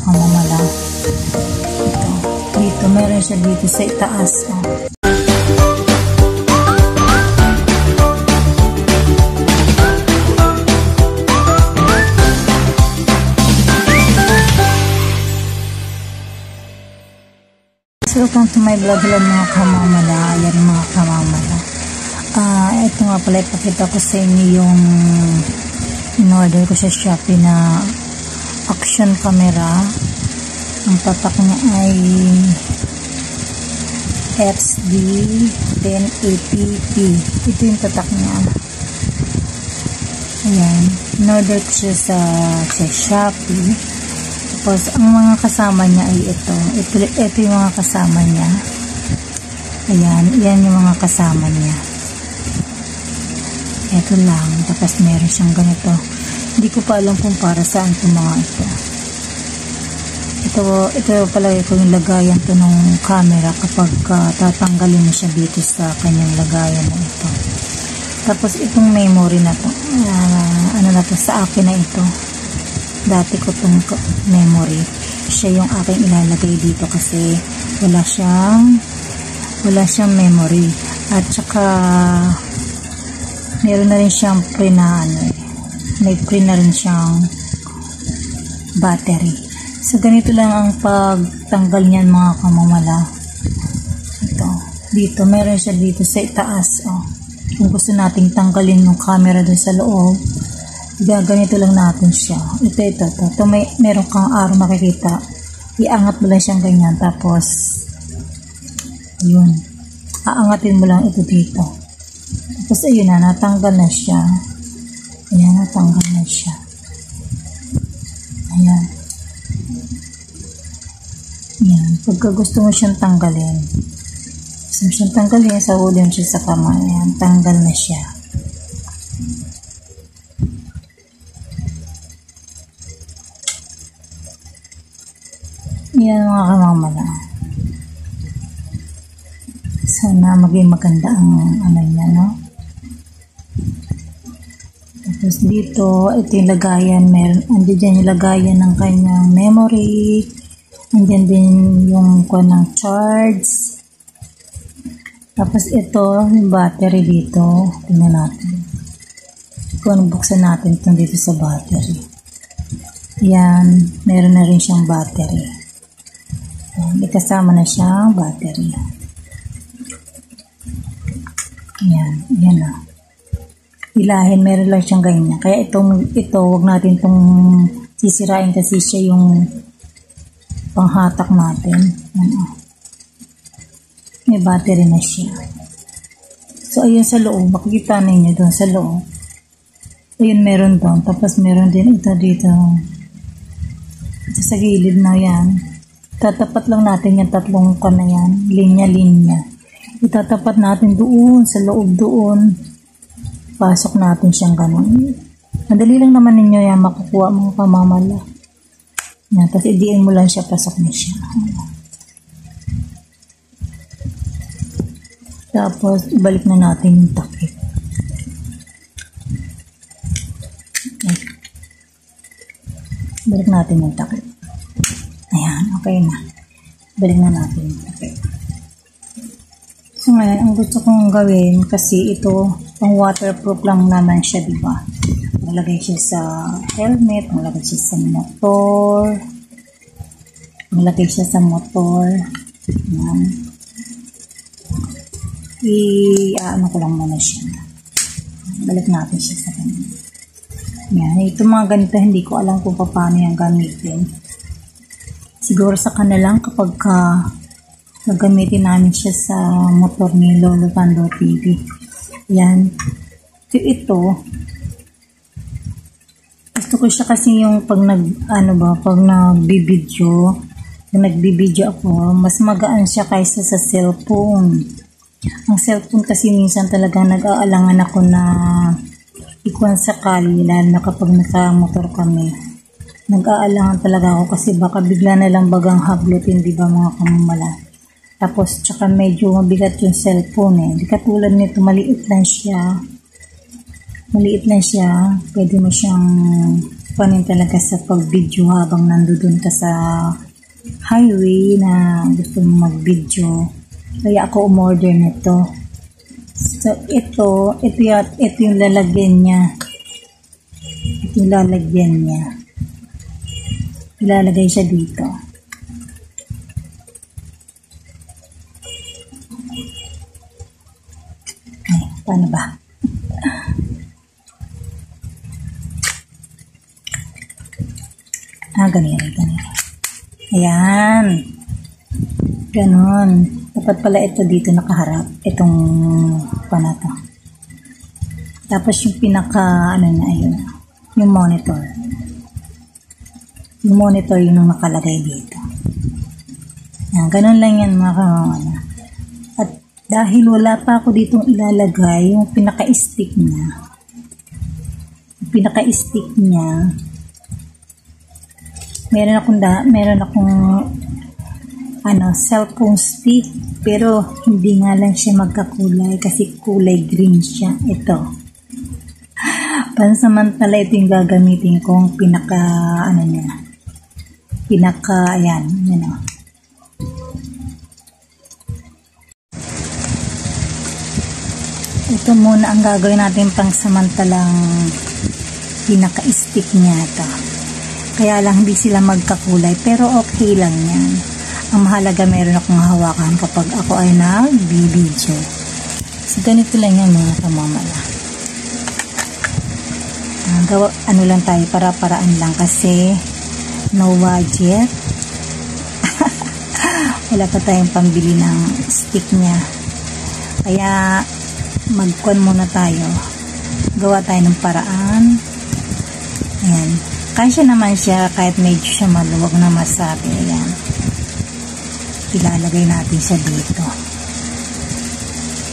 kamamala. Ito. Dito, meron siya dito sa itaas. Oh. Welcome to my vlog. Hello mga kamamala. Ayan mga kamamala. Ito nga pala, ipakita ko sa inyo yung in-order ko sa Shopee na action camera. Ang tatak niya ay XD 1080p. Ito yung tatak niya. Ayan. In-order ko siya sa Shopee. Tapos, ang mga kasama niya ay ito. Ito yung mga kasama niya. Ayan. Yan yung mga kasama niya. Ito lang. Tapos, meron siyang ganito. Hindi ko pa alam kung para saan itong mga ito. Ito pala yung lagayan to ng camera kapag tatanggalin mo siya dito sa kanyang lagayan na ito. Tapos, itong memory na to. Ano na to? Sa akin na ito. Dati ko itong memory. Siya yung aking ilalagay dito kasi wala siyang memory. At saka meron na rin siyang pre na may pre na rin siyang battery. So ganito lang ang pagtanggal niyan mga kamamala. Ito. Dito. Meron siya dito sa itaas. Oh. Kung gusto nating tanggalin yung camera dun sa loob, ganito lang natin siya. Ito. Meron kang araw makikita. Iangat mo lang siyang ganyan. Tapos, yun. Aangatin mo lang ito dito. Tapos, ayun na. Natanggal na siya. Ayan, natanggal na siya. Ayan. Ayan. Pagka gusto mo siyang tanggalin. Gusto mo siyang tanggalin, sa huli mo siya sa kama. Ayan, tanggal na siya. Yan mga kamamala. Sana maging maganda ang ano niya, no? Tapos dito, ito yung lagayan. Andiyan dyan yung lagayan ng kanyang memory. Andiyan din yung ng charge. Tapos ito, yung battery dito. Tingnan natin. Kung buksan natin itong dito sa battery. Yan, meron na rin siyang battery. May kasama na siyang battery. Yan na. Ilahin, meron lang siyang ganyan. Kaya ito, wag natin itong sisirain kasi siya yung panghatak natin. May battery na siya. So, ayun sa loob. Makikita ninyo doon sa loob. Ayun, meron doon. Tapos, meron din ito dito. Ito sa gilid na yan. Tatapat lang natin yung tatlong na yan. Linya-linya. Itatapat natin doon, sa loob doon. Pasok natin siyang ganun. Madali lang naman ninyo yan makukuha mga kamamala. Yan, tapos idiin mo lang siya, pasok na siya. Tapos, ibalik na natin yung takip. Ibalik natin yung takip. Ayan, okay na. Balik na natin yung takip. So ngayon, ang gusto kong gawin, kasi ito, pang waterproof lang naman siya, diba? Maglagay siya sa helmet, maglagay siya sa motor, maglagay siya sa motor. Ayan. Ano ko lang muna siya. Balik natin siya sa kanya. Ayan, ito mga ganito, hindi ko alam kung paano yung gamitin. Siguro sa kanilang kapag gagamitin namin siya sa motor ni Lolo Pando TV. Yan. Ito. Gusto ko siya kasi yung pag nagbibideo ako, mas magaan siya kaysa sa cellphone. Ang cellphone kasi minsan talaga nag-aalangan ako na ikuan sakali, lalo na kapag nakamotor kami. Nag-aalangan talaga ako kasi baka bigla na lang bagang hablutin, di ba mga kamamala? Tapos, tsaka medyo mabigat yung cellphone eh. Di katulad nito, maliit lang siya. Pwede mo siyang panin talaga sa pag-video habang nandoon ka sa highway na gusto mo mag-video. Kaya ako umorder nito. So, ito yung lalagyan niya. Ito yung lalagyan niya. Ilalagay siya dito. Ay, paano ba? Ganyan. Ayan. Ganon. Dapat pala ito dito nakaharap. Itong panato. Tapos yung pinaka, ayun. Yung monitor. Yung monitor yung nakalagay dito. Ayan, ganon lang yan mga kamamana. At dahil wala pa ako ditong ilalagay, yung pinaka-stick niya. Yung pinaka-stick niya, meron akong cellphone stick, pero hindi nga lang siya magkakulay kasi kulay green siya. Ito. Pansamantala ito yung gagamitin kong ayan o. Ito muna ang gagawin natin pangsamantalang pinaka-stick niya ito. Kaya lang hindi sila magkakulay, pero okay lang yan. Ang mahalaga meron akong hawakan kapag ako ay nag-video. So ganito lang yan mga kamamala. Lang tayo, para-paraan lang kasi no budget. Wala pa tayong pambili ng stick niya. Kaya magkuhan muna tayo. Gawa tayo ng paraan. Ayan. Kasya naman siya kahit medyo siya maluwag na masabi. Ayan. Ilalagay natin siya dito.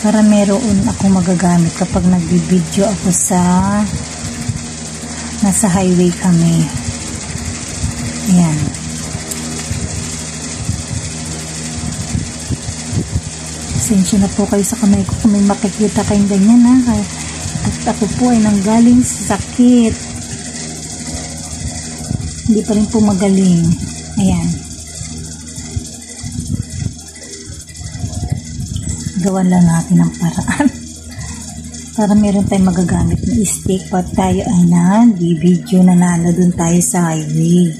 Para meron akong magagamit kapag nagbibideo ako nasa highway kami. Ayan. Pasensya na po kayo sa kamay ko kung may makikita kayong ganyan ha. At ako po ay nanggaling sa sakit. Hindi pa rin po magaling. Ayan. Gawan lang natin ang paraan. Para meron tayong magagamit na stick pag tayo ay nag-video na doon tayo sa highway.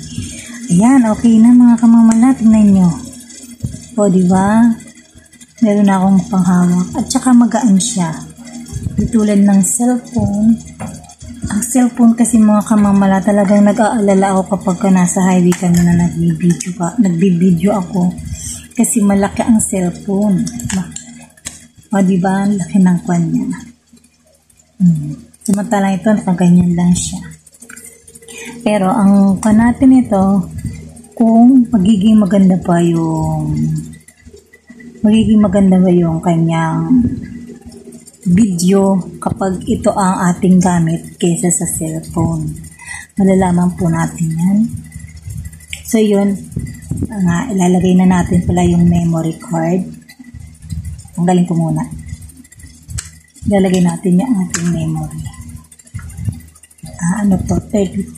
Ayan, okay na mga kamamala. Tingnan nyo. O, diba? Meron na akong panghawak. At saka magaan siya. Di tulad ng cellphone. Ang cellphone kasi mga kamamala, talagang nag-aalala ako kapag nasa highway kami na nagbibideo ako. Kasi malaki ang cellphone. O, diba? Laki ng kwan niya. Samantalang ito, nakaganyan lang siya. Pero, ang kwan natin ito, kung magiging maganda ba yung kanyang video kapag ito ang ating gamit kaysa sa cellphone. Malalaman po natin yan. So yun, ilalagay na natin pala yung memory card. Tanggalin ko muna. Ilalagay natin yung ating memory. 32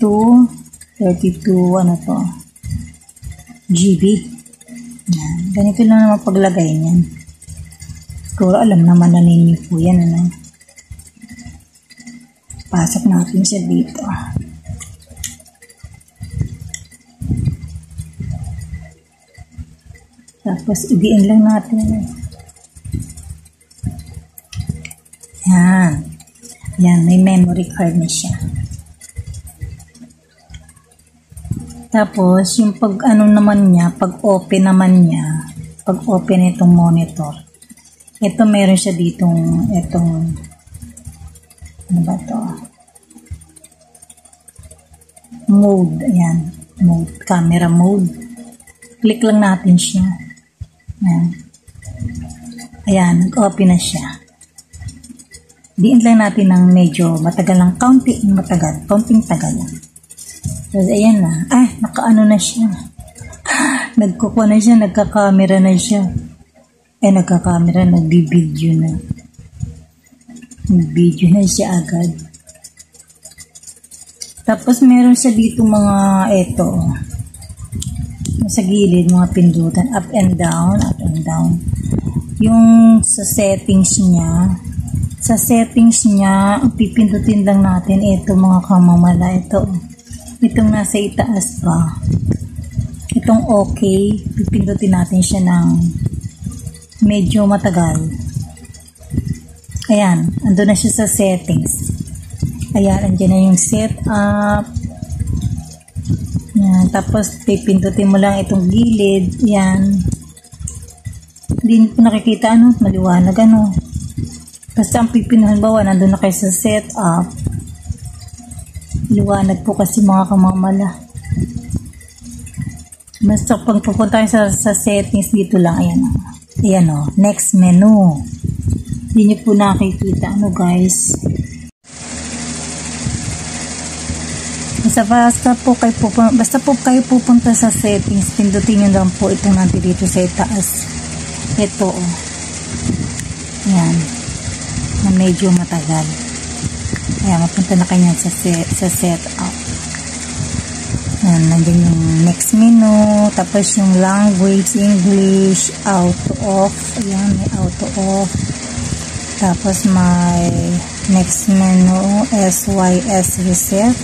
GB. Yan. Ganito lang naman paglagay niyan. Siguro alam naman na ninyo po yan. Pasok natin siya dito. Tapos idiin lang natin. Yan. Yan, may memory card na siya. Tapos, yung pag-open itong monitor. Ito meron siya ditong, ano ba to? Mode, ayan. Mode, camera mode. Click lang natin siya. Ayan. Ayan, nag-open na siya. Diin lang natin ng medyo matagal lang, kaunting tagal lang. Tapos, ayan na. Nakaano na siya. Nagkukuha na siya, nagka-camera na siya. Nagka-camera, nagbibideo na. Nag-video na siya agad. Tapos meron siya dito mga sa gilid, mga pindutan, up and down, up and down. Yung sa settings niya, pipindutin lang natin ito mga kamamala, itong nasa itaas pa. Itong okay, pipindutin natin siya ng medyo matagal. Ayan, andun na siya sa settings. Ayan, andyan na yung setup. Yan, tapos pipindutin mo lang itong gilid. Yan. Hindi po nakikita maliwanag Basta ang pipinuhan nandun na kayo sa setup. Liwanag po kasi mga kamamala. Basta pag pupunta kayo sa settings dito lang, ayan next menu. Hindi nyo po nakikita guys. Basta po kayo pupunta sa settings, pindutin nyo lang po itong nandito sa itaas. Ito Ayan. Na medyo matagal. Ayan, mapunta na kayo sa setup. Ayan, nandiyan yung next menu. Tapos yung language, English, auto off. Ayan, may auto off. Tapos may next menu, SYS reset.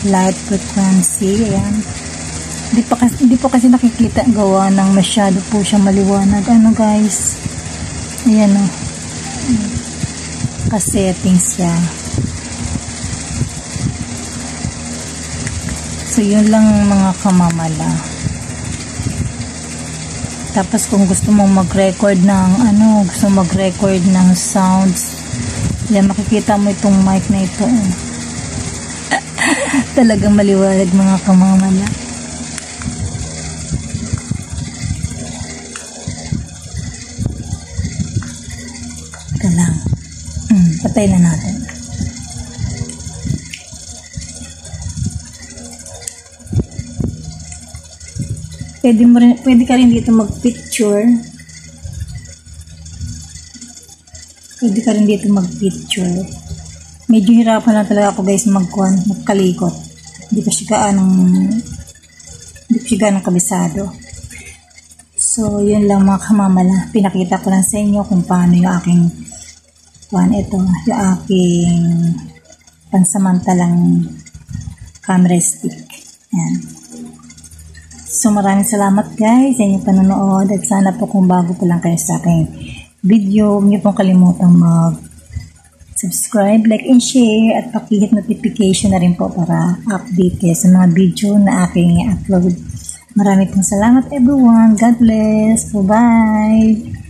Light frequency, ayan. Hindi po kasi nakikita gawa ng masyado po siya maliwanag. Guys? Ayan ka-settings siya. So, yun lang mga kamamala. Tapos, kung gusto mong mag-record ng sounds, yan, makikita mo itong mic na ito. Talagang maliwanag mga kamamala. Ito lang. Patay na natin. Pwede ka rin dito mag-picture. Medyo hirapan lang talaga ako guys magkalikot. Hindi ko siya ganong kabisado. So, yun lang mga kamamala. Pinakita ko lang sa inyo kung paano yung aking pansamantalang camera stick. Yan. So, maraming salamat guys sa inyong panonood at sana po kung bago po lang kayo sa aking video, huwag niyo pong kalimutang mag-subscribe, like, and share at pakihit notification na rin po para update kayo sa mga video na aking i-upload. Maraming pong salamat everyone. God bless. Bye-bye.